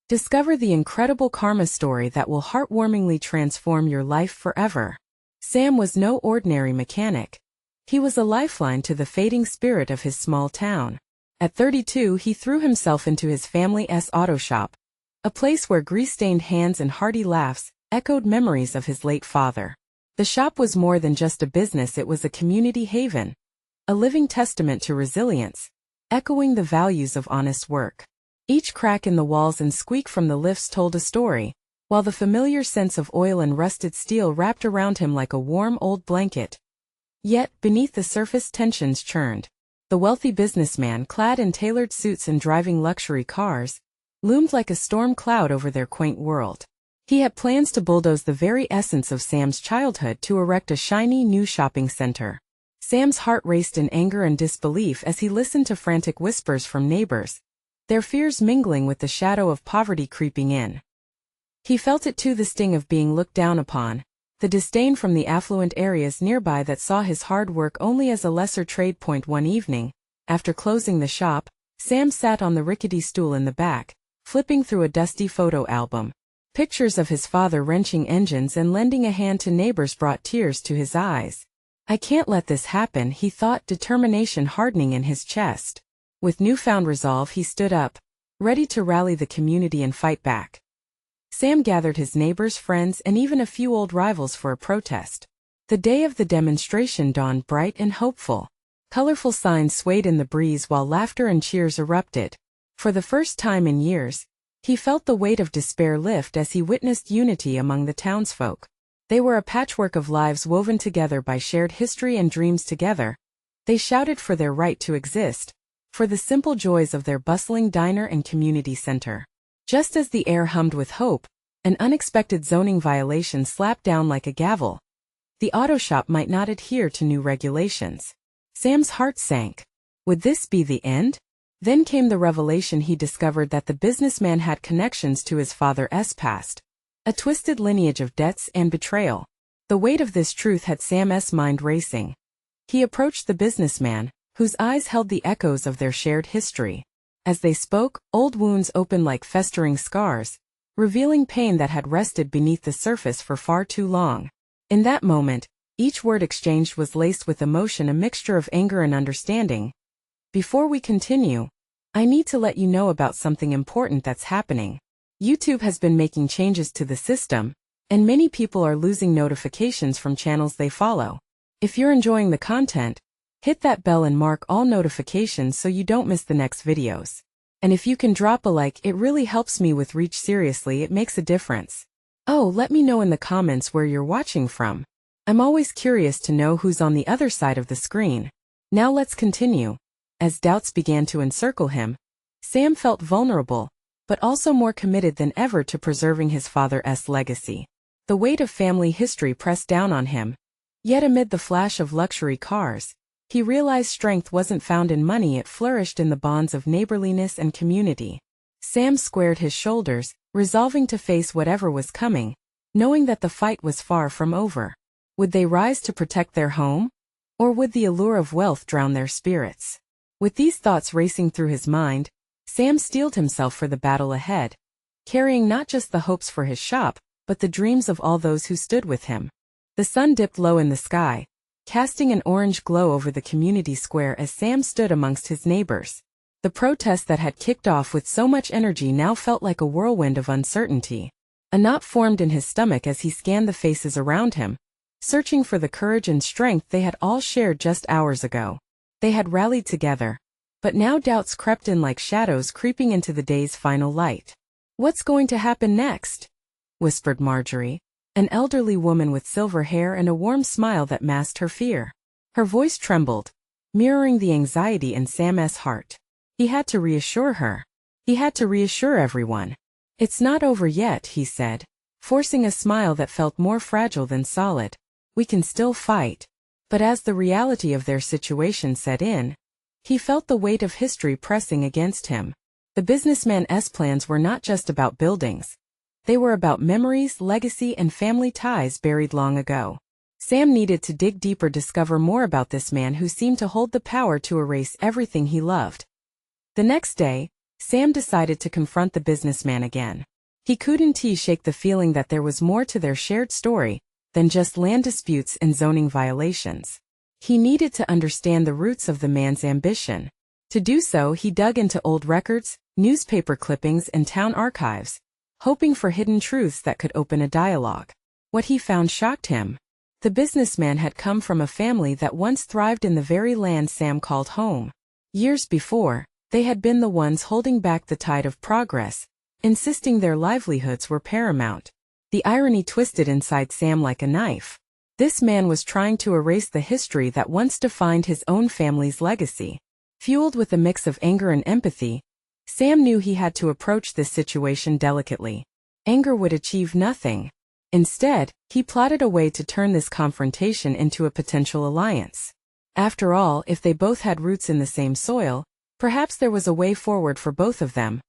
Discover the incredible karma story that will heartwarmingly transform your life forever. Sam was no ordinary mechanic. He was a lifeline to the fading spirit of his small town. At 32, he threw himself into his family's auto shop, a place where grease-stained hands and hearty laughs echoed memories of his late father. The shop was more than just a business, it was a community haven, a living testament to resilience, echoing the values of honest work. Each crack in the walls and squeak from the lifts told a story, while the familiar sense of oil and rusted steel wrapped around him like a warm old blanket. Yet, beneath the surface tensions churned. The wealthy businessman, clad in tailored suits and driving luxury cars, loomed like a storm cloud over their quaint world. He had plans to bulldoze the very essence of Sam's childhood to erect a shiny new shopping center. Sam's heart raced in anger and disbelief as he listened to frantic whispers from neighbors, their fears mingling with the shadow of poverty creeping in. He felt it too, the sting of being looked down upon, the disdain from the affluent areas nearby that saw his hard work only as a lesser trade point. One evening, after closing the shop, Sam sat on the rickety stool in the back, flipping through a dusty photo album. Pictures of his father wrenching engines and lending a hand to neighbors brought tears to his eyes. I can't let this happen, he thought, determination hardening in his chest. With newfound resolve, he stood up, ready to rally the community and fight back. Sam gathered his neighbors, friends, and even a few old rivals for a protest. The day of the demonstration dawned bright and hopeful. Colorful signs swayed in the breeze while laughter and cheers erupted. For the first time in years, he felt the weight of despair lift as he witnessed unity among the townsfolk. They were a patchwork of lives woven together by shared history and dreams together. They shouted for their right to exist, for the simple joys of their bustling diner and community center. Just as the air hummed with hope, an unexpected zoning violation slapped down like a gavel. The auto shop might not adhere to new regulations. Sam's heart sank. Would this be the end? Then came the revelation. He discovered that the businessman had connections to his father's past, a twisted lineage of debts and betrayal. The weight of this truth had Sam's mind racing. He approached the businessman, whose eyes held the echoes of their shared history. As they spoke, old wounds opened like festering scars, revealing pain that had rested beneath the surface for far too long. In that moment, each word exchanged was laced with emotion, a mixture of anger and understanding. Before we continue, I need to let you know about something important that's happening. YouTube has been making changes to the system, and many people are losing notifications from channels they follow. If you're enjoying the content, hit that bell and mark all notifications so you don't miss the next videos. And if you can drop a like, it really helps me with reach. Seriously, it makes a difference. Oh, let me know in the comments where you're watching from. I'm always curious to know who's on the other side of the screen. Now let's continue. As doubts began to encircle him, Sam felt vulnerable, but also more committed than ever to preserving his father's legacy. The weight of family history pressed down on him. Yet amid the flash of luxury cars, he realized strength wasn't found in money, it flourished in the bonds of neighborliness and community. Sam squared his shoulders, resolving to face whatever was coming, knowing that the fight was far from over. Would they rise to protect their home? Or would the allure of wealth drown their spirits? With these thoughts racing through his mind, Sam steeled himself for the battle ahead, carrying not just the hopes for his shop, but the dreams of all those who stood with him. The sun dipped low in the sky, casting an orange glow over the community square as Sam stood amongst his neighbors. The protest that had kicked off with so much energy now felt like a whirlwind of uncertainty. A knot formed in his stomach as he scanned the faces around him, searching for the courage and strength they had all shared just hours ago. They had rallied together, but now doubts crept in like shadows creeping into the day's final light. "What's going to happen next?" whispered Marjorie, an elderly woman with silver hair and a warm smile that masked her fear. Her voice trembled, mirroring the anxiety in Sam's heart. He had to reassure her. He had to reassure everyone. "It's not over yet," he said, forcing a smile that felt more fragile than solid. "We can still fight." But as the reality of their situation set in, he felt the weight of history pressing against him. The businessman's plans were not just about buildings. They were about memories, legacy, and family ties buried long ago. Sam needed to dig deeper, discover more about this man who seemed to hold the power to erase everything he loved. The next day, Sam decided to confront the businessman again. He couldn't shake the feeling that there was more to their shared story than just land disputes and zoning violations. He needed to understand the roots of the man's ambition. To do so, he dug into old records, newspaper clippings, and town archives, hoping for hidden truths that could open a dialogue. What he found shocked him. The businessman had come from a family that once thrived in the very land Sam called home. Years before, they had been the ones holding back the tide of progress, insisting their livelihoods were paramount. The irony twisted inside Sam like a knife. This man was trying to erase the history that once defined his own family's legacy. Fueled with a mix of anger and empathy, Sam knew he had to approach this situation delicately. Anger would achieve nothing. Instead, he plotted a way to turn this confrontation into a potential alliance. After all, if they both had roots in the same soil, perhaps there was a way forward for both of them.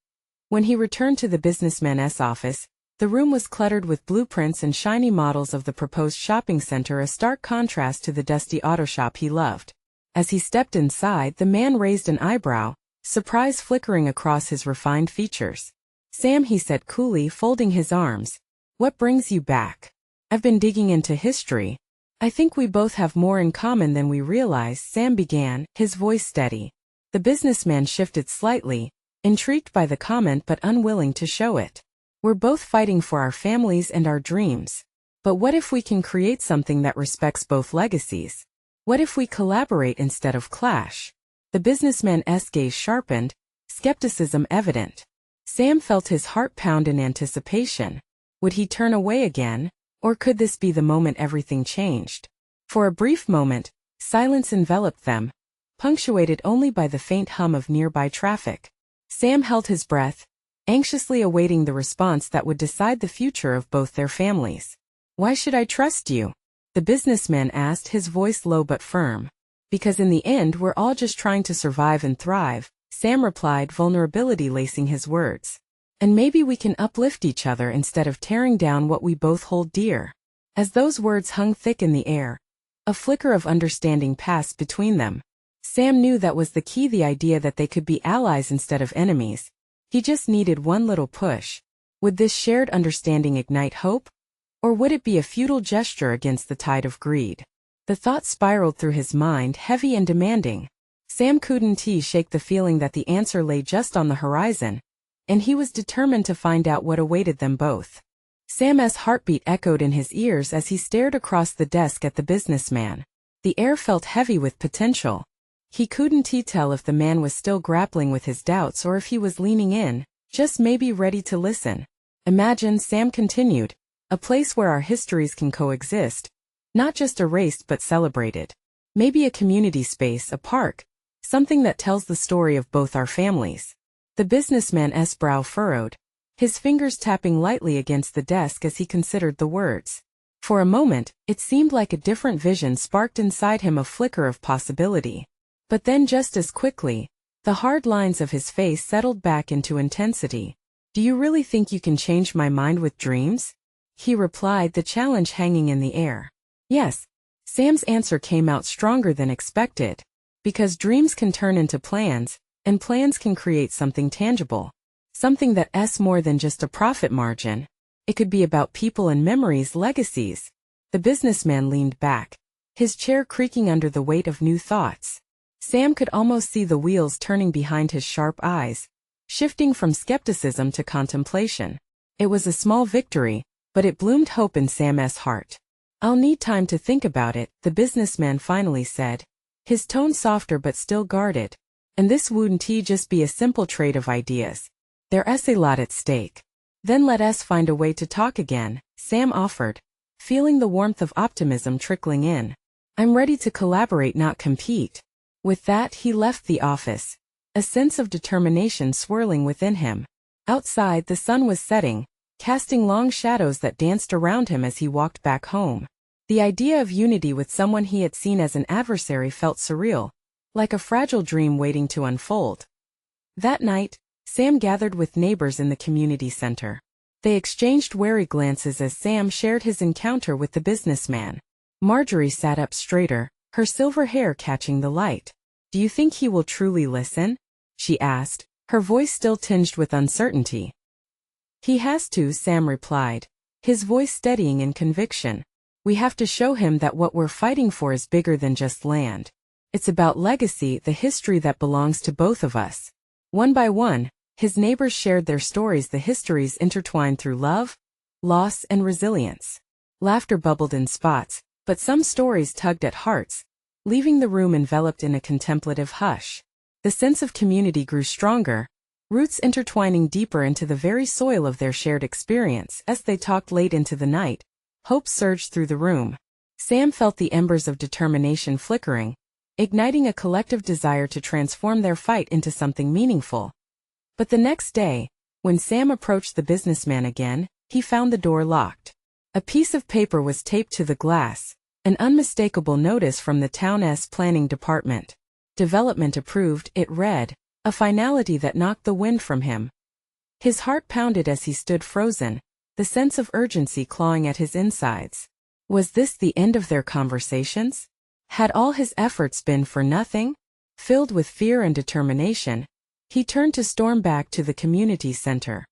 When he returned to the businessman's office, the room was cluttered with blueprints and shiny models of the proposed shopping center, a stark contrast to the dusty auto shop he loved. As he stepped inside, the man raised an eyebrow, surprise flickering across his refined features. "Sam," he said coolly, folding his arms, "what brings you back?" "I've been digging into history. I think we both have more in common than we realize," Sam began, his voice steady. The businessman shifted slightly, intrigued by the comment but unwilling to show it. "We're both fighting for our families and our dreams. But what if we can create something that respects both legacies? What if we collaborate instead of clash?" The businessman's gaze sharpened, skepticism evident. Sam felt his heart pound in anticipation. Would he turn away again, or could this be the moment everything changed? For a brief moment, silence enveloped them, punctuated only by the faint hum of nearby traffic. Sam held his breath, anxiously awaiting the response that would decide the future of both their families. "Why should I trust you?" the businessman asked, his voice low but firm. "Because in the end we're all just trying to survive and thrive," Sam replied, vulnerability lacing his words. "And maybe we can uplift each other instead of tearing down what we both hold dear." As those words hung thick in the air, a flicker of understanding passed between them. Sam knew that was the key, the idea that they could be allies instead of enemies. He just needed one little push. Would this shared understanding ignite hope? Or would it be a futile gesture against the tide of greed? The thought spiraled through his mind, heavy and demanding. Sam couldn't shake the feeling that the answer lay just on the horizon, and he was determined to find out what awaited them both. Sam's heartbeat echoed in his ears as he stared across the desk at the businessman. The air felt heavy with potential. He couldn't tell if the man was still grappling with his doubts or if he was leaning in, just maybe ready to listen. "Imagine," Sam continued, "a place where our histories can coexist, not just erased but celebrated. Maybe a community space, a park, something that tells the story of both our families." The businessman's brow furrowed, his fingers tapping lightly against the desk as he considered the words. For a moment, it seemed like a different vision sparked inside him, a flicker of possibility. But then just as quickly, the hard lines of his face settled back into intensity. "Do you really think you can change my mind with dreams?" he replied, the challenge hanging in the air. "Yes." Sam's answer came out stronger than expected. "Because dreams can turn into plans, and plans can create something tangible. Something that's more than just a profit margin. It could be about people and memories, legacies." The businessman leaned back, his chair creaking under the weight of new thoughts. Sam could almost see the wheels turning behind his sharp eyes, shifting from skepticism to contemplation. It was a small victory, but it bloomed hope in Sam's heart. "I'll need time to think about it," the businessman finally said, his tone softer but still guarded. "And this wouldn't just be a simple trade of ideas. There's a lot at stake." "Then let us find a way to talk again," Sam offered, feeling the warmth of optimism trickling in. "I'm ready to collaborate, not compete." With that, he left the office, a sense of determination swirling within him. Outside, the sun was setting, casting long shadows that danced around him as he walked back home. The idea of unity with someone he had seen as an adversary felt surreal, like a fragile dream waiting to unfold. That night, Sam gathered with neighbors in the community center. They exchanged wary glances as Sam shared his encounter with the businessman. Marjorie sat up straighter, her silver hair catching the light. "Do you think he will truly listen?" she asked, her voice still tinged with uncertainty. He has to, Sam replied, his voice steadying in conviction. We have to show him that what we're fighting for is bigger than just land. It's about legacy, the history that belongs to both of us. One by one, his neighbors shared their stories, the histories intertwined through love, loss, and resilience. Laughter bubbled in spots, but some stories tugged at hearts, leaving the room enveloped in a contemplative hush. The sense of community grew stronger, roots intertwining deeper into the very soil of their shared experience. As they talked late into the night, hope surged through the room. Sam felt the embers of determination flickering, igniting a collective desire to transform their fight into something meaningful. But the next day, when Sam approached the businessman again, he found the door locked. A piece of paper was taped to the glass, an unmistakable notice from the town's planning department. Development approved, it read, a finality that knocked the wind from him. His heart pounded as he stood frozen, the sense of urgency clawing at his insides. Was this the end of their conversations? Had all his efforts been for nothing? Filled with fear and determination, he turned to storm back to the community center.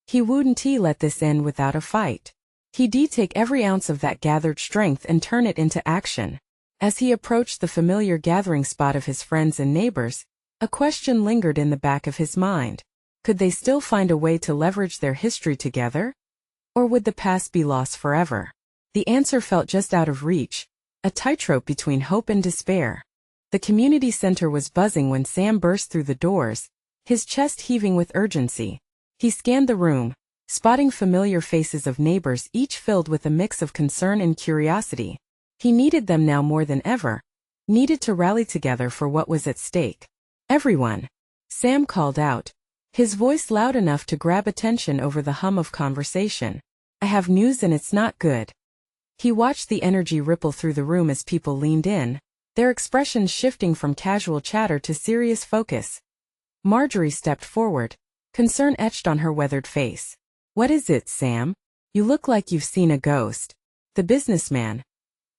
He wouldn't let this end without a fight. He'd take every ounce of that gathered strength and turn it into action. As he approached the familiar gathering spot of his friends and neighbors, a question lingered in the back of his mind. Could they still find a way to leverage their history together? Or would the past be lost forever? The answer felt just out of reach, a tightrope between hope and despair. The community center was buzzing when Sam burst through the doors, his chest heaving with urgency. He scanned the room, spotting familiar faces of neighbors, each filled with a mix of concern and curiosity. He needed them now more than ever, needed to rally together for what was at stake. Everyone, Sam called out, his voice loud enough to grab attention over the hum of conversation. I have news and it's not good. He watched the energy ripple through the room as people leaned in, their expressions shifting from casual chatter to serious focus. Marjorie stepped forward, concern etched on her weathered face. What is it, Sam? You look like you've seen a ghost. The businessman.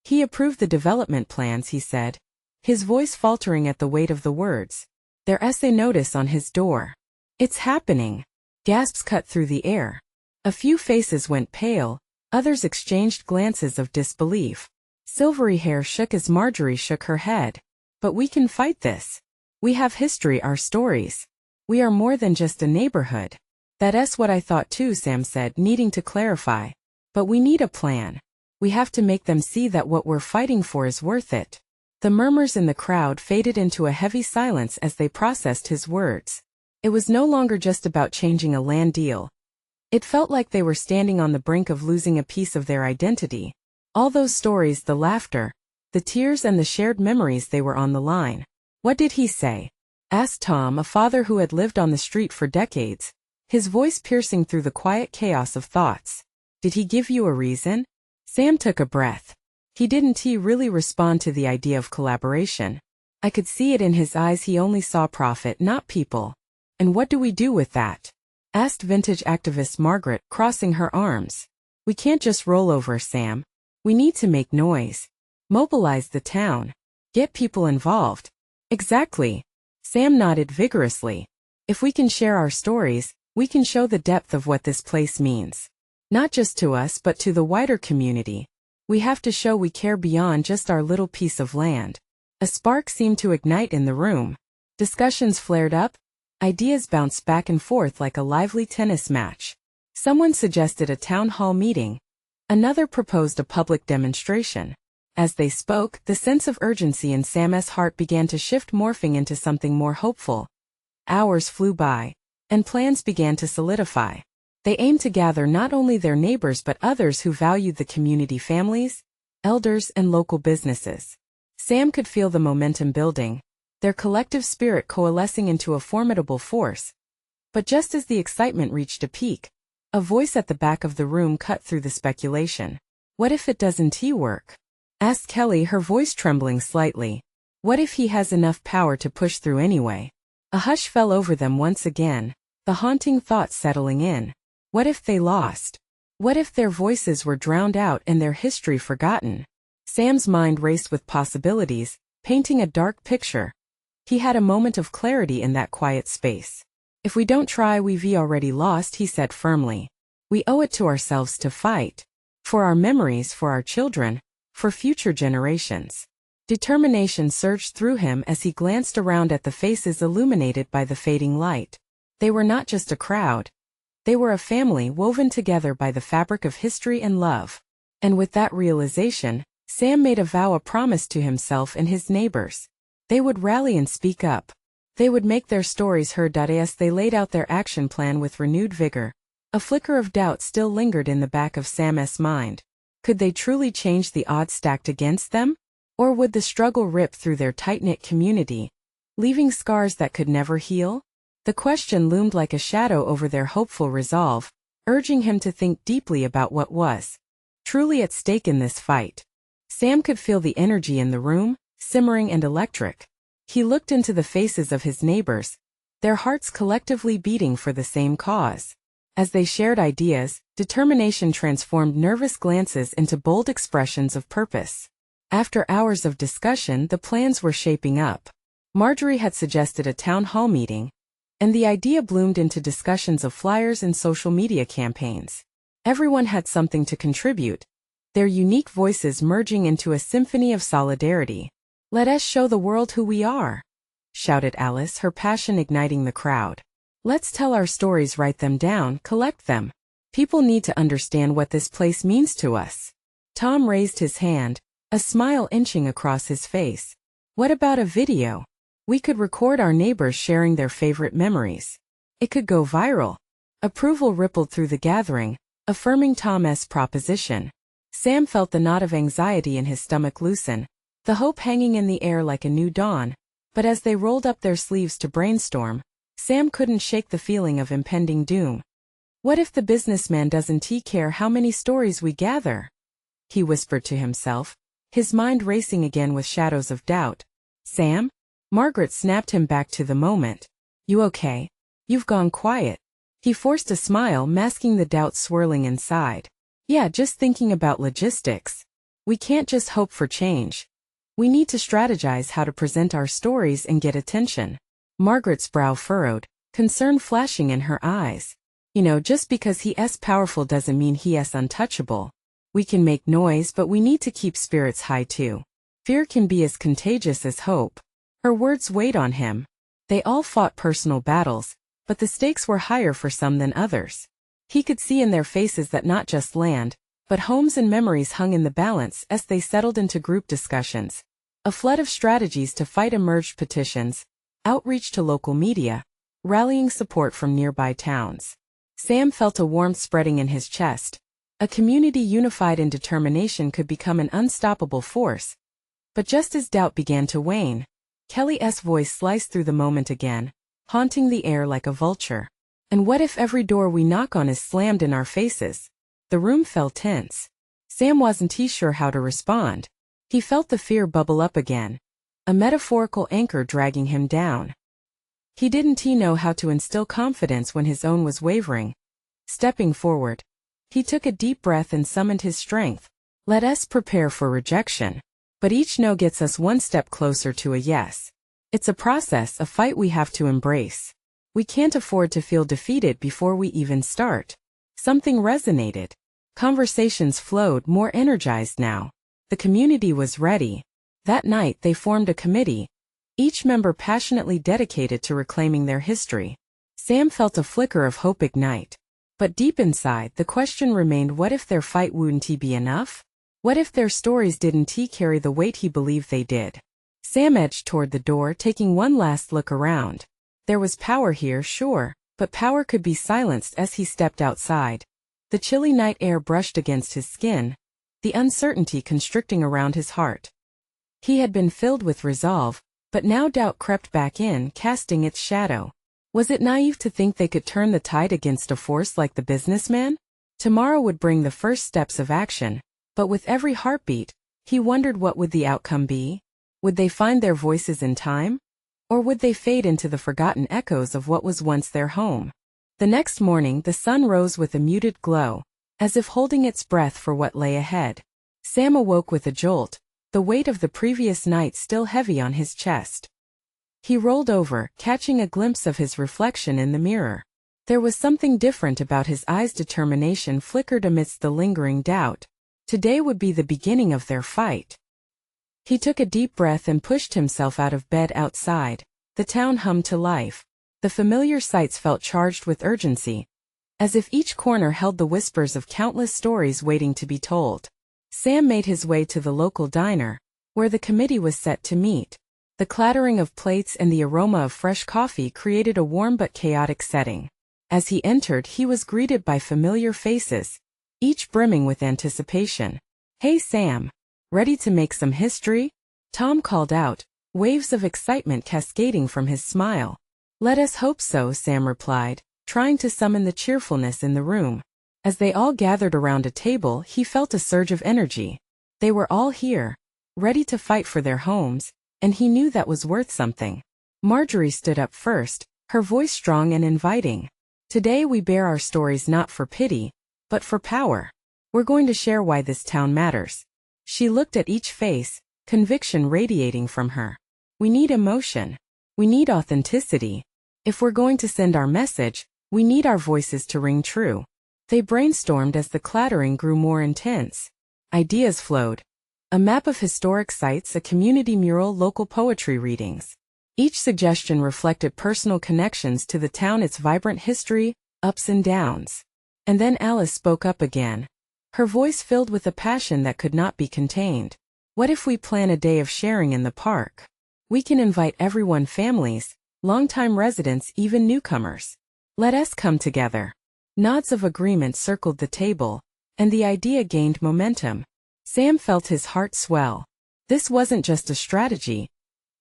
He approved the development plans, he said, his voice faltering at the weight of the words. There's a notice on his door. It's happening. Gasps cut through the air. A few faces went pale, others exchanged glances of disbelief. Silvery hair shook as Marjorie shook her head. But we can fight this. We have history, our stories. We are more than just a neighborhood. That's what I thought too, Sam said, needing to clarify. But we need a plan. We have to make them see that what we're fighting for is worth it. The murmurs in the crowd faded into a heavy silence as they processed his words. It was no longer just about changing a land deal. It felt like they were standing on the brink of losing a piece of their identity. All those stories, the laughter, the tears, and the shared memories, they were on the line. What did he say? Asked Tom, a father who had lived on the street for decades, his voice piercing through the quiet chaos of thoughts. Did he give you a reason? Sam took a breath. He didn't really respond to the idea of collaboration. I could see it in his eyes, he only saw profit, not people. And what do we do with that? Asked vintage activist Margaret, crossing her arms. We can't just roll over, Sam. We need to make noise. Mobilize the town. Get people involved. Exactly. Sam nodded vigorously. If we can share our stories, we can show the depth of what this place means. Not just to us but to the wider community. We have to show we care beyond just our little piece of land. A spark seemed to ignite in the room. Discussions flared up. Ideas bounced back and forth like a lively tennis match. Someone suggested a town hall meeting. Another proposed a public demonstration. As they spoke, the sense of urgency in Sam's heart began to shift, morphing into something more hopeful. Hours flew by, and plans began to solidify. They aimed to gather not only their neighbors but others who valued the community, families, elders, and local businesses. Sam could feel the momentum building, their collective spirit coalescing into a formidable force. But just as the excitement reached a peak, a voice at the back of the room cut through the speculation. What if it doesn't work? Asked Kelly, her voice trembling slightly. What if he has enough power to push through anyway? A hush fell over them once again, the haunting thoughts settling in. What if they lost? What if their voices were drowned out and their history forgotten? Sam's mind raced with possibilities, painting a dark picture. He had a moment of clarity in that quiet space. If we don't try, we've already lost, he said firmly. We owe it to ourselves to fight. For our memories, for our children, for future generations. Determination surged through him as he glanced around at the faces illuminated by the fading light. They were not just a crowd. They were a family woven together by the fabric of history and love. And with that realization, Sam made a vow, a promise to himself and his neighbors. They would rally and speak up. They would make their stories heard. As they laid out their action plan with renewed vigor, a flicker of doubt still lingered in the back of Sam's mind. Could they truly change the odds stacked against them? Or would the struggle rip through their tight-knit community, leaving scars that could never heal? The question loomed like a shadow over their hopeful resolve, urging him to think deeply about what was truly at stake in this fight. Sam could feel the energy in the room, simmering and electric. He looked into the faces of his neighbors, their hearts collectively beating for the same cause. As they shared ideas, determination transformed nervous glances into bold expressions of purpose. After hours of discussion, the plans were shaping up. Marjorie had suggested a town hall meeting, and the idea bloomed into discussions of flyers and social media campaigns. Everyone had something to contribute, their unique voices merging into a symphony of solidarity. "Let us show the world who we are," shouted Alice, her passion igniting the crowd. "Let's tell our stories, write them down, collect them. People need to understand what this place means to us." Tom raised his hand, a smile inching across his face. "What about a video? We could record our neighbors sharing their favorite memories. It could go viral." Approval rippled through the gathering, affirming Tom's proposition. Sam felt the knot of anxiety in his stomach loosen, the hope hanging in the air like a new dawn. But as they rolled up their sleeves to brainstorm, Sam couldn't shake the feeling of impending doom. "What if the businessman doesn't care how many stories we gather?" he whispered to himself, his mind racing again with shadows of doubt. "Sam?" Margaret snapped him back to the moment. "You okay? You've gone quiet." He forced a smile, masking the doubt swirling inside. "Yeah, just thinking about logistics. We can't just hope for change. We need to strategize how to present our stories and get attention." Margaret's brow furrowed, concern flashing in her eyes. Just because he's powerful doesn't mean he's untouchable. We can make noise, but we need to keep spirits high too. Fear can be as contagious as hope." Her words weighed on him. They all fought personal battles, but the stakes were higher for some than others. He could see in their faces that not just land, but homes and memories hung in the balance as they settled into group discussions. A flood of strategies to fight emerged: petitions, outreach to local media, rallying support from nearby towns. Sam felt a warmth spreading in his chest. A community unified in determination could become an unstoppable force. But just as doubt began to wane, Kelly's voice sliced through the moment again, haunting the air like a vulture. "And what if every door we knock on is slammed in our faces?" The room felt tense. Sam wasn't sure how to respond. He felt the fear bubble up again, a metaphorical anchor dragging him down. He didn't know how to instill confidence when his own was wavering. Stepping forward, he took a deep breath and summoned his strength. "Let us prepare for rejection. But each no gets us one step closer to a yes. It's a process, a fight we have to embrace. We can't afford to feel defeated before we even start." Something resonated. Conversations flowed, more energized now. The community was ready. That night they formed a committee, each member passionately dedicated to reclaiming their history. Sam felt a flicker of hope ignite. But deep inside, the question remained: what if their fight wouldn't be enough? What if their stories didn't carry the weight he believed they did? Sam edged toward the door, taking one last look around. There was power here, sure, but power could be silenced. As he stepped outside, the chilly night air brushed against his skin, the uncertainty constricting around his heart. He had been filled with resolve, but now doubt crept back in, casting its shadow. Was it naive to think they could turn the tide against a force like the businessman? Tomorrow would bring the first steps of action. But with every heartbeat, he wondered, what would the outcome be? Would they find their voices in time? Or would they fade into the forgotten echoes of what was once their home? The next morning, the sun rose with a muted glow, as if holding its breath for what lay ahead. Sam awoke with a jolt, the weight of the previous night still heavy on his chest. He rolled over, catching a glimpse of his reflection in the mirror. There was something different about his eyes. Determination flickered amidst the lingering doubt. Today would be the beginning of their fight. He took a deep breath and pushed himself out of bed. Outside, the town hummed to life. The familiar sights felt charged with urgency, as if each corner held the whispers of countless stories waiting to be told. Sam made his way to the local diner, where the committee was set to meet. The clattering of plates and the aroma of fresh coffee created a warm but chaotic setting. As he entered, he was greeted by familiar faces, each brimming with anticipation. "Hey Sam, ready to make some history?" Tom called out, waves of excitement cascading from his smile. "Let us hope so," Sam replied, trying to summon the cheerfulness in the room. As they all gathered around a table, he felt a surge of energy. They were all here, ready to fight for their homes, and he knew that was worth something. Marjorie stood up first, her voice strong and inviting. "Today we bear our stories not for pity, but for power. We're going to share why this town matters." She looked at each face, conviction radiating from her. "We need emotion. We need authenticity. If we're going to send our message, we need our voices to ring true." They brainstormed as the clattering grew more intense. Ideas flowed. A map of historic sites, a community mural, local poetry readings. Each suggestion reflected personal connections to the town, its vibrant history, ups and downs. And then Alice spoke up again, her voice filled with a passion that could not be contained. "What if we plan a day of sharing in the park? We can invite everyone, families, longtime residents, even newcomers. Let us come together." Nods of agreement circled the table, and the idea gained momentum. Sam felt his heart swell. This wasn't just a strategy,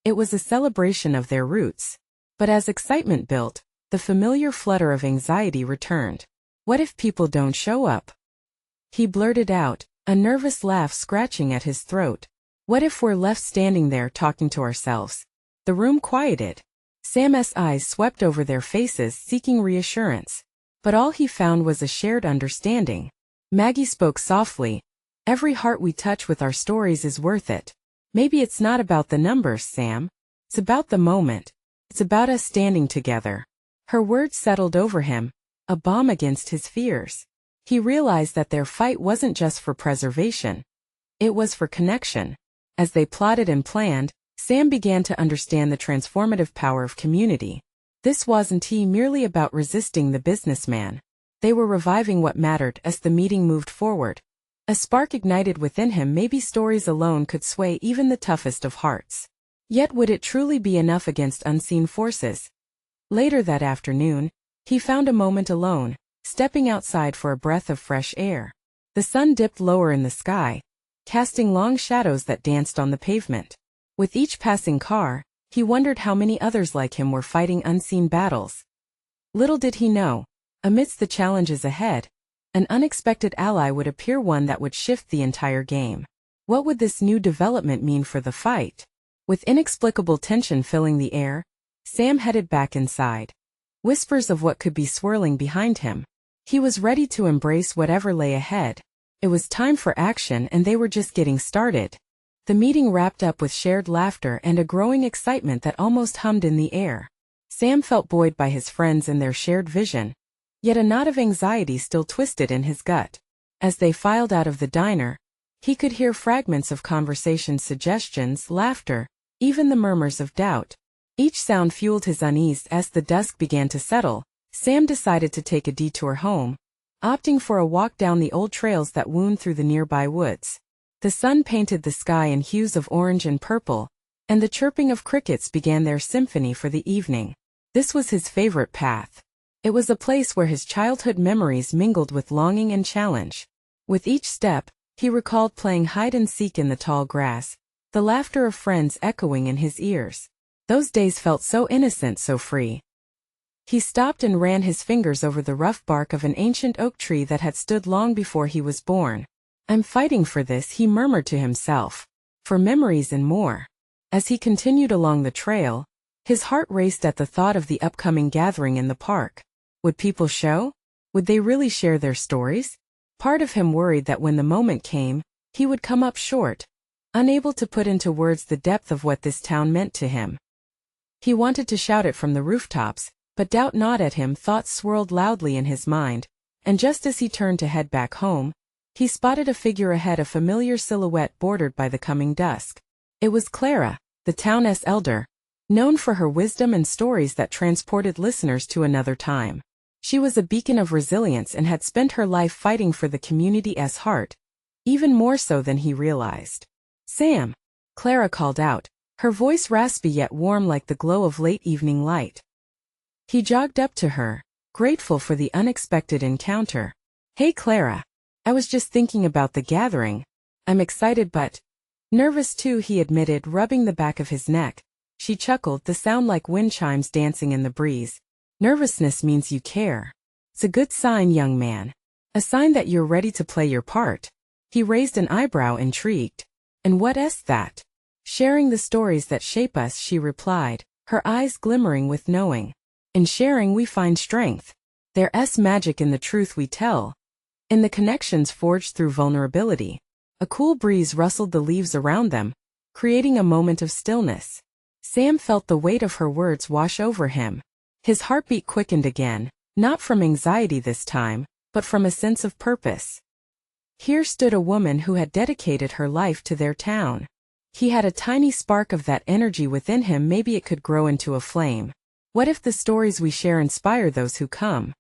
it was a celebration of their roots. But as excitement built, the familiar flutter of anxiety returned. "What if people don't show up?" He blurted out, a nervous laugh scratching at his throat. "What if we're left standing there talking to ourselves?" The room quieted. Sam's eyes swept over their faces, seeking reassurance. But all he found was a shared understanding. Maggie spoke softly. "Every heart we touch with our stories is worth it. Maybe it's not about the numbers, Sam. It's about the moment. It's about us standing together." Her words settled over him, a balm against his fears. He realized that their fight wasn't just for preservation. It was for connection. As they plotted and planned, Sam began to understand the transformative power of community. This wasn't merely about resisting the businessman. They were reviving what mattered. As the meeting moved forward, a spark ignited within him. Maybe stories alone could sway even the toughest of hearts. Yet would it truly be enough against unseen forces? Later that afternoon, he found a moment alone, stepping outside for a breath of fresh air. The sun dipped lower in the sky, casting long shadows that danced on the pavement. With each passing car, he wondered how many others like him were fighting unseen battles. Little did he know, amidst the challenges ahead, an unexpected ally would appear, one that would shift the entire game. What would this new development mean for the fight? With inexplicable tension filling the air, Sam headed back inside. Whispers of what could be swirling behind him. He was ready to embrace whatever lay ahead. It was time for action, and they were just getting started. The meeting wrapped up with shared laughter and a growing excitement that almost hummed in the air. Sam felt buoyed by his friends and their shared vision. Yet a knot of anxiety still twisted in his gut. As they filed out of the diner, he could hear fragments of conversations, suggestions, laughter, even the murmurs of doubt. Each sound fueled his unease. As the dusk began to settle, Sam decided to take a detour home, opting for a walk down the old trails that wound through the nearby woods. The sun painted the sky in hues of orange and purple, and the chirping of crickets began their symphony for the evening. This was his favorite path. It was a place where his childhood memories mingled with longing and challenge. With each step, he recalled playing hide and seek in the tall grass, the laughter of friends echoing in his ears. Those days felt so innocent, so free. He stopped and ran his fingers over the rough bark of an ancient oak tree that had stood long before he was born. "I'm fighting for this," he murmured to himself. "For memories and more." As he continued along the trail, his heart raced at the thought of the upcoming gathering in the park. Would people show? Would they really share their stories? Part of him worried that when the moment came, he would come up short, unable to put into words the depth of what this town meant to him. He wanted to shout it from the rooftops, but doubt gnawed at him. Thoughts swirled loudly in his mind, and just as he turned to head back home, he spotted a figure ahead, a familiar silhouette bordered by the coming dusk. It was Clara, the town's elder, known for her wisdom and stories that transported listeners to another time. She was a beacon of resilience and had spent her life fighting for the community's heart, even more so than he realized. "Sam," Clara called out, her voice raspy yet warm like the glow of late evening light. He jogged up to her, grateful for the unexpected encounter. "Hey Clara. I was just thinking about the gathering. I'm excited but nervous too," he admitted, rubbing the back of his neck. She chuckled, the sound like wind chimes dancing in the breeze. "Nervousness means you care. It's a good sign, young man. A sign that you're ready to play your part." He raised an eyebrow, intrigued. "And what's that?" "Sharing the stories that shape us," she replied, her eyes glimmering with knowing. "In sharing we find strength. There's magic in the truth we tell, in the connections forged through vulnerability." A cool breeze rustled the leaves around them, creating a moment of stillness. Sam felt the weight of her words wash over him. His heartbeat quickened again, not from anxiety this time, but from a sense of purpose. Here stood a woman who had dedicated her life to their town. He had a tiny spark of that energy within him. Maybe it could grow into a flame. What if the stories we share inspire those who come?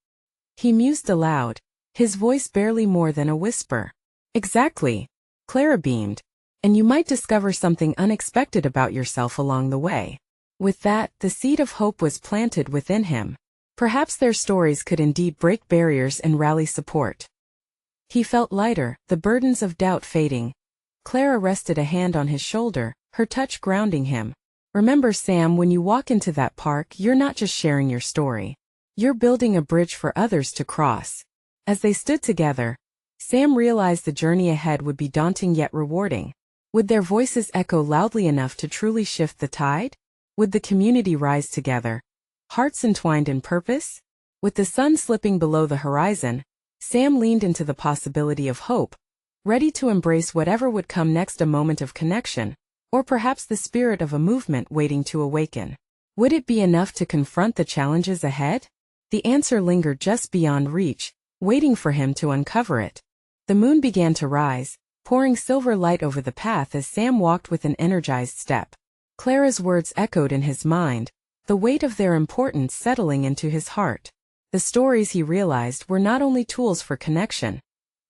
He mused aloud, his voice barely more than a whisper. "Exactly," Clara beamed. "And you might discover something unexpected about yourself along the way." With that, the seed of hope was planted within him. Perhaps their stories could indeed break barriers and rally support. He felt lighter, the burdens of doubt fading. Clara rested a hand on his shoulder, her touch grounding him. "Remember, Sam, when you walk into that park, you're not just sharing your story. You're building a bridge for others to cross." As they stood together, Sam realized the journey ahead would be daunting yet rewarding. Would their voices echo loudly enough to truly shift the tide? Would the community rise together, hearts entwined in purpose? With the sun slipping below the horizon, Sam leaned into the possibility of hope, ready to embrace whatever would come next, a moment of connection, or perhaps the spirit of a movement waiting to awaken. Would it be enough to confront the challenges ahead? The answer lingered just beyond reach, waiting for him to uncover it. The moon began to rise, pouring silver light over the path as Sam walked with an energized step. Clara's words echoed in his mind, the weight of their importance settling into his heart. The stories, he realized, were not only tools for connection.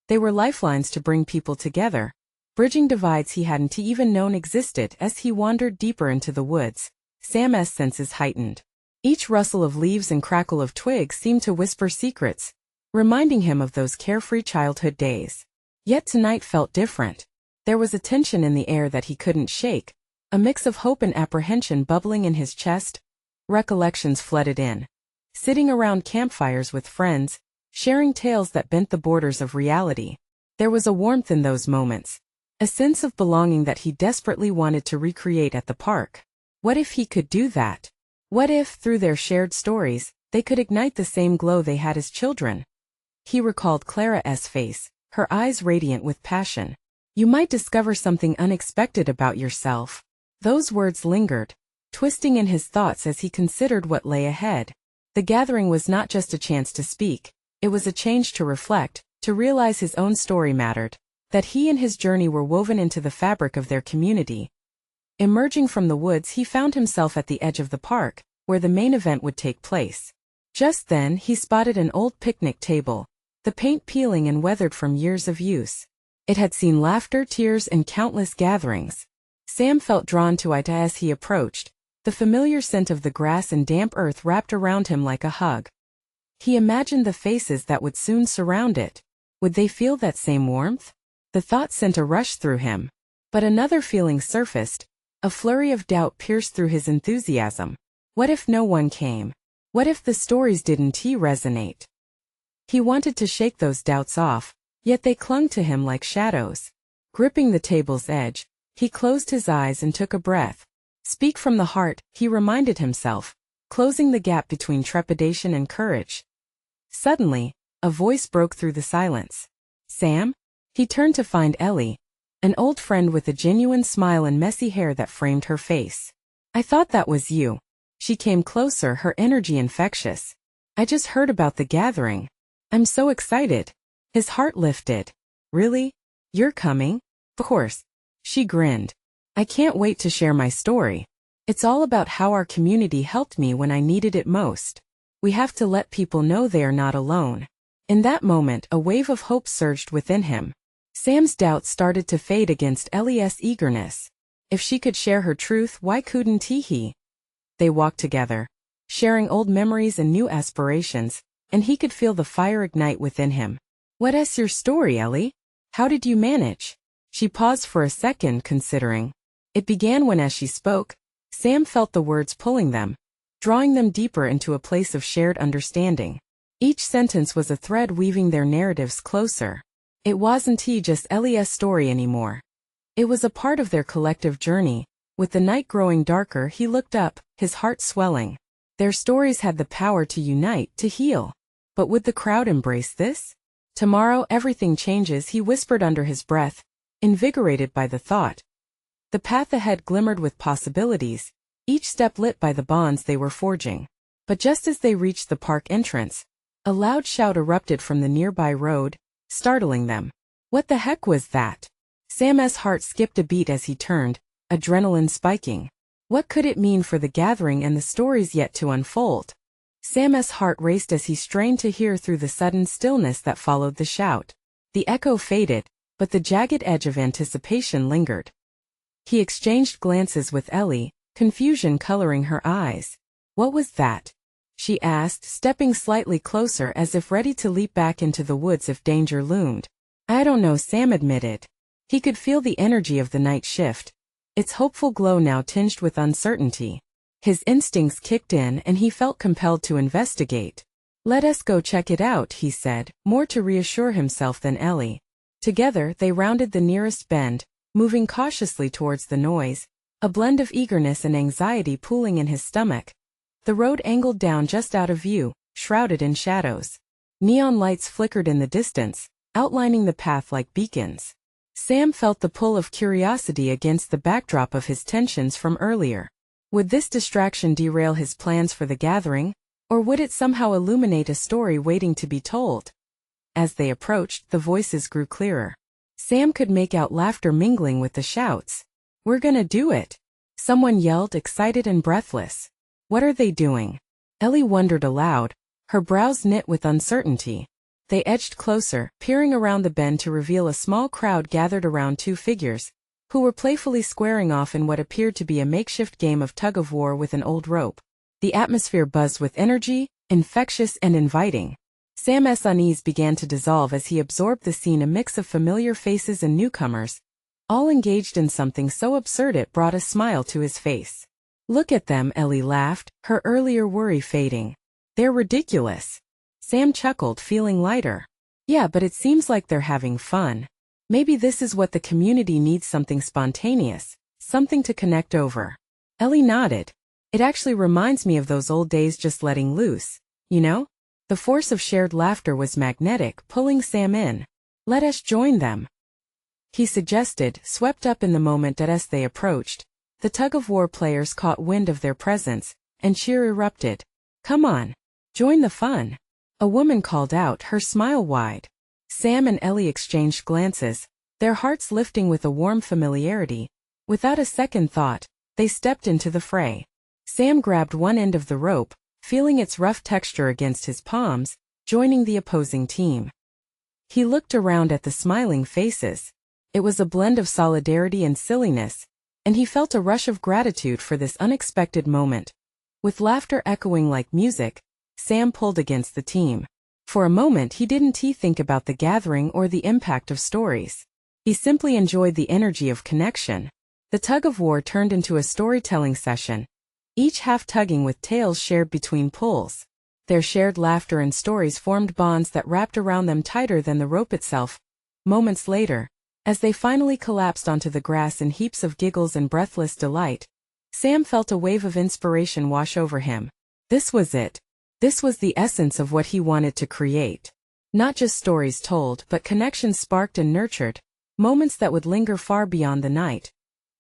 They were lifelines to bring people together, bridging divides he hadn't even known existed. As he wandered deeper into the woods, Sam's senses heightened. Each rustle of leaves and crackle of twigs seemed to whisper secrets, reminding him of those carefree childhood days. Yet tonight felt different. There was a tension in the air that he couldn't shake, a mix of hope and apprehension bubbling in his chest. Recollections flooded in. Sitting around campfires with friends, sharing tales that bent the borders of reality. There was a warmth in those moments, a sense of belonging that he desperately wanted to recreate at the park. What if he could do that? What if, through their shared stories, they could ignite the same glow they had as children? He recalled Clara's face, her eyes radiant with passion. "You might discover something unexpected about yourself." Those words lingered, twisting in his thoughts as he considered what lay ahead. The gathering was not just a chance to speak, it was a change to reflect, to realize his own story mattered, that he and his journey were woven into the fabric of their community. Emerging from the woods, he found himself at the edge of the park, where the main event would take place. Just then, he spotted an old picnic table, the paint peeling and weathered from years of use. It had seen laughter, tears, and countless gatherings. Sam felt drawn to it as he approached, the familiar scent of the grass and damp earth wrapped around him like a hug. He imagined the faces that would soon surround it. Would they feel that same warmth? The thought sent a rush through him. But another feeling surfaced. A flurry of doubt pierced through his enthusiasm. What if no one came? What if the stories didn't resonate? He wanted to shake those doubts off, yet they clung to him like shadows. Gripping the table's edge, he closed his eyes and took a breath. Speak from the heart, he reminded himself, closing the gap between trepidation and courage. Suddenly, a voice broke through the silence. "Sam?" He turned to find Ellie, an old friend with a genuine smile and messy hair that framed her face. "I thought that was you." She came closer, her energy infectious. I just heard about the gathering. I'm so excited. His heart lifted. Really? You're coming? Of course. She grinned. I can't wait to share my story. It's all about how our community helped me when I needed it most. We have to let people know they are not alone. In that moment, a wave of hope surged within him. Sam's doubts started to fade against Ellie's eagerness. If she could share her truth, why couldn't he? They walked together, sharing old memories and new aspirations, and he could feel the fire ignite within him. What is your story, Ellie? How did you manage? She paused for a second, considering. It began when, as she spoke, Sam felt the words pulling them, drawing them deeper into a place of shared understanding. Each sentence was a thread weaving their narratives closer. It wasn't just Ellie's story anymore. It was a part of their collective journey. With the night growing darker, he looked up, his heart swelling. Their stories had the power to unite, to heal. But would the crowd embrace this? Tomorrow everything changes, he whispered under his breath, invigorated by the thought. The path ahead glimmered with possibilities, each step lit by the bonds they were forging. But just as they reached the park entrance, a loud shout erupted from the nearby road, startling them. What the heck was that? Sam's heart skipped a beat as he turned, adrenaline spiking. What could it mean for the gathering and the stories yet to unfold? Sam's heart raced as he strained to hear through the sudden stillness that followed the shout. The echo faded, but the jagged edge of anticipation lingered. He exchanged glances with Ellie, confusion coloring her eyes. What was that? She asked, stepping slightly closer as if ready to leap back into the woods if danger loomed. I don't know, Sam admitted. He could feel the energy of the night shift, its hopeful glow now tinged with uncertainty. His instincts kicked in and he felt compelled to investigate. Let us go check it out, he said, more to reassure himself than Ellie. Together they rounded the nearest bend, moving cautiously towards the noise, a blend of eagerness and anxiety pooling in his stomach. The road angled down just out of view, shrouded in shadows. Neon lights flickered in the distance, outlining the path like beacons. Sam felt the pull of curiosity against the backdrop of his tensions from earlier. Would this distraction derail his plans for the gathering, or would it somehow illuminate a story waiting to be told? As they approached, the voices grew clearer. Sam could make out laughter mingling with the shouts. We're gonna do it! Someone yelled, excited and breathless. What are they doing? Ellie wondered aloud, her brows knit with uncertainty. They edged closer, peering around the bend to reveal a small crowd gathered around two figures, who were playfully squaring off in what appeared to be a makeshift game of tug-of-war with an old rope. The atmosphere buzzed with energy, infectious and inviting. Sam's unease began to dissolve as he absorbed the scene, a mix of familiar faces and newcomers, all engaged in something so absurd it brought a smile to his face. Look at them, Ellie laughed, her earlier worry fading. They're ridiculous. Sam chuckled, feeling lighter. Yeah, but it seems like they're having fun. Maybe this is what the community needs, something spontaneous, something to connect over. Ellie nodded. It actually reminds me of those old days, just letting loose, you know? The force of shared laughter was magnetic, pulling Sam in. Let us join them, he suggested, swept up in the moment as they approached. The tug-of-war players caught wind of their presence, and cheer erupted. Come on, join the fun. A woman called out, her smile wide. Sam and Ellie exchanged glances, their hearts lifting with a warm familiarity. Without a second thought, they stepped into the fray. Sam grabbed one end of the rope, feeling its rough texture against his palms, joining the opposing team. He looked around at the smiling faces. It was a blend of solidarity and silliness, and he felt a rush of gratitude for this unexpected moment. With laughter echoing like music, Sam pulled against the team. For a moment he didn't think about the gathering or the impact of stories. He simply enjoyed the energy of connection. The tug-of-war turned into a storytelling session, each half tugging with tales shared between pulls. Their shared laughter and stories formed bonds that wrapped around them tighter than the rope itself. Moments later, as they finally collapsed onto the grass in heaps of giggles and breathless delight, Sam felt a wave of inspiration wash over him. This was it. This was the essence of what he wanted to create. Not just stories told, but connections sparked and nurtured, moments that would linger far beyond the night.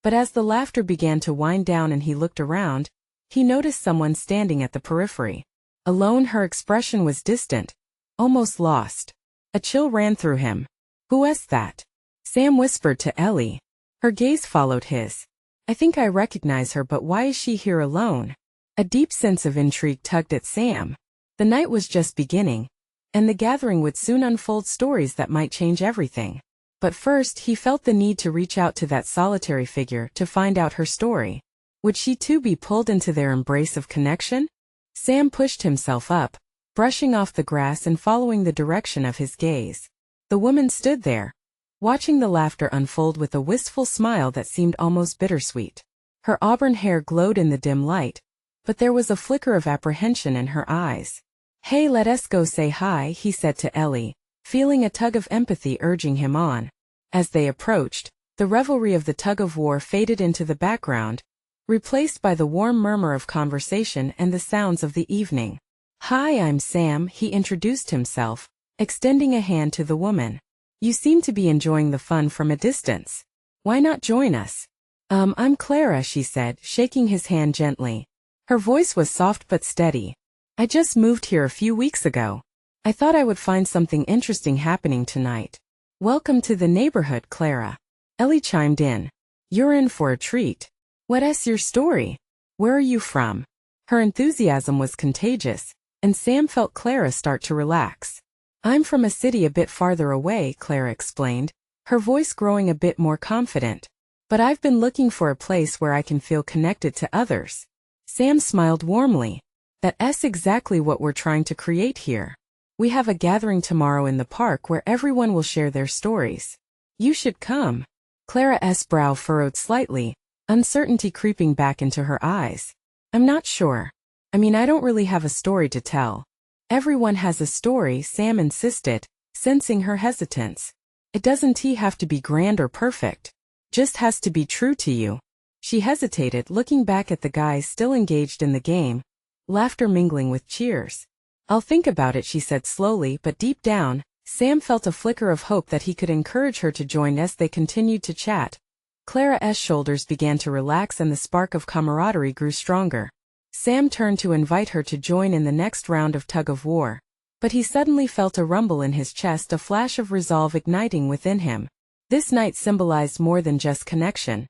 But as the laughter began to wind down and he looked around, he noticed someone standing at the periphery. Alone, her expression was distant, almost lost. A chill ran through him. "Who is that?" Sam whispered to Ellie. Her gaze followed his. "I think I recognize her, but why is she here alone?" A deep sense of intrigue tugged at Sam. The night was just beginning, and the gathering would soon unfold stories that might change everything. But first, he felt the need to reach out to that solitary figure to find out her story. Would she too be pulled into their embrace of connection? Sam pushed himself up, brushing off the grass and following the direction of his gaze. The woman stood there, watching the laughter unfold with a wistful smile that seemed almost bittersweet. Her auburn hair glowed in the dim light, but there was a flicker of apprehension in her eyes. "Hey, let us go say hi," he said to Ellie, feeling a tug of empathy urging him on. As they approached, the revelry of the tug-of-war faded into the background, replaced by the warm murmur of conversation and the sounds of the evening. "Hi, I'm Sam," he introduced himself, extending a hand to the woman. "You seem to be enjoying the fun from a distance. Why not join us?" I'm Clara," she said, shaking his hand gently. Her voice was soft but steady. "I just moved here a few weeks ago. I thought I would find something interesting happening tonight." "Welcome to the neighborhood, Clara." Ellie chimed in. "You're in for a treat. What is your story? Where are you from?" Her enthusiasm was contagious, and Sam felt Clara start to relax. "I'm from a city a bit farther away," Clara explained, her voice growing a bit more confident. "But I've been looking for a place where I can feel connected to others." Sam smiled warmly. "That's exactly what we're trying to create here. We have a gathering tomorrow in the park where everyone will share their stories. You should come." Clara's brow furrowed slightly, uncertainty creeping back into her eyes. "I'm not sure. I mean, I don't really have a story to tell." "Everyone has a story," Sam insisted, sensing her hesitance. "It doesn't have to be grand or perfect. Just has to be true to you." She hesitated, looking back at the guys still engaged in the game, laughter mingling with cheers. "I'll think about it," she said slowly, but deep down, Sam felt a flicker of hope that he could encourage her to join as they continued to chat. Clara's shoulders began to relax and the spark of camaraderie grew stronger. Sam turned to invite her to join in the next round of tug-of-war, but he suddenly felt a rumble in his chest, a flash of resolve igniting within him. This night symbolized more than just connection.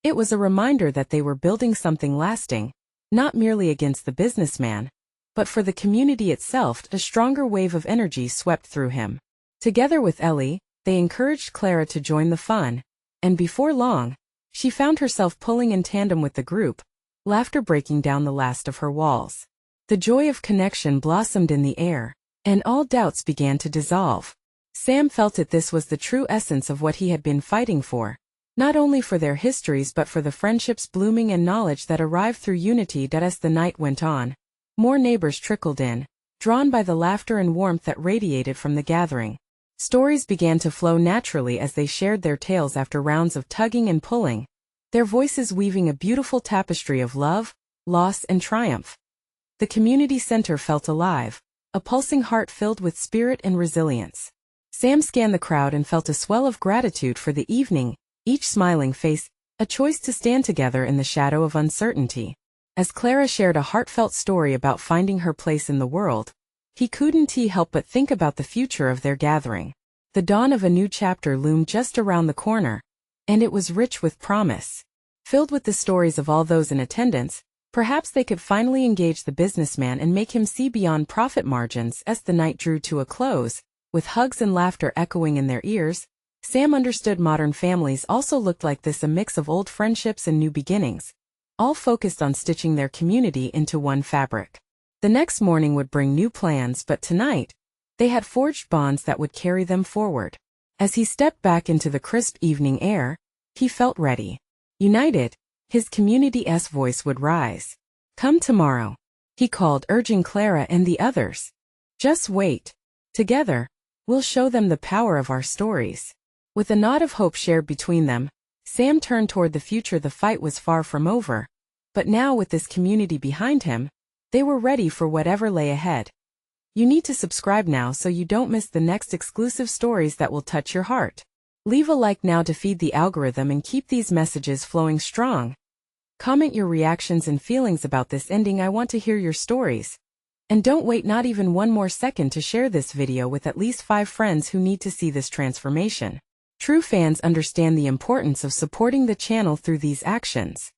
It was a reminder that they were building something lasting, not merely against the businessman, but for the community itself. A stronger wave of energy swept through him. Together with Ellie, they encouraged Clara to join the fun, and before long, she found herself pulling in tandem with the group, laughter breaking down the last of her walls. The joy of connection blossomed in the air, and all doubts began to dissolve. Sam felt that this was the true essence of what he had been fighting for, not only for their histories but for the friendships blooming and knowledge that arrived through unity. As the night went on, more neighbors trickled in, drawn by the laughter and warmth that radiated from the gathering. Stories began to flow naturally as they shared their tales after rounds of tugging and pulling, their voices weaving a beautiful tapestry of love, loss, and triumph. The community center felt alive, a pulsing heart filled with spirit and resilience. Sam scanned the crowd and felt a swell of gratitude for the evening, each smiling face, a choice to stand together in the shadow of uncertainty. As Clara shared a heartfelt story about finding her place in the world, he couldn't help but think about the future of their gathering. The dawn of a new chapter loomed just around the corner, and it was rich with promise. Filled with the stories of all those in attendance, perhaps they could finally engage the businessman and make him see beyond profit margins. As the night drew to a close, with hugs and laughter echoing in their ears, Sam understood modern families also looked like this, a mix of old friendships and new beginnings, all focused on stitching their community into one fabric. The next morning would bring new plans, but tonight, they had forged bonds that would carry them forward. As he stepped back into the crisp evening air, he felt ready. United, his community's voice would rise. "Come tomorrow," he called, urging Clara and the others. "Just wait. Together, we'll show them the power of our stories." With a nod of hope shared between them, Sam turned toward the future. The fight was far from over, but now with this community behind him, they were ready for whatever lay ahead. You need to subscribe now so you don't miss the next exclusive stories that will touch your heart. Leave a like now to feed the algorithm and keep these messages flowing strong. Comment your reactions and feelings about this ending. I want to hear your stories. And don't wait not even one more second to share this video with at least 5 friends who need to see this transformation. True fans understand the importance of supporting the channel through these actions.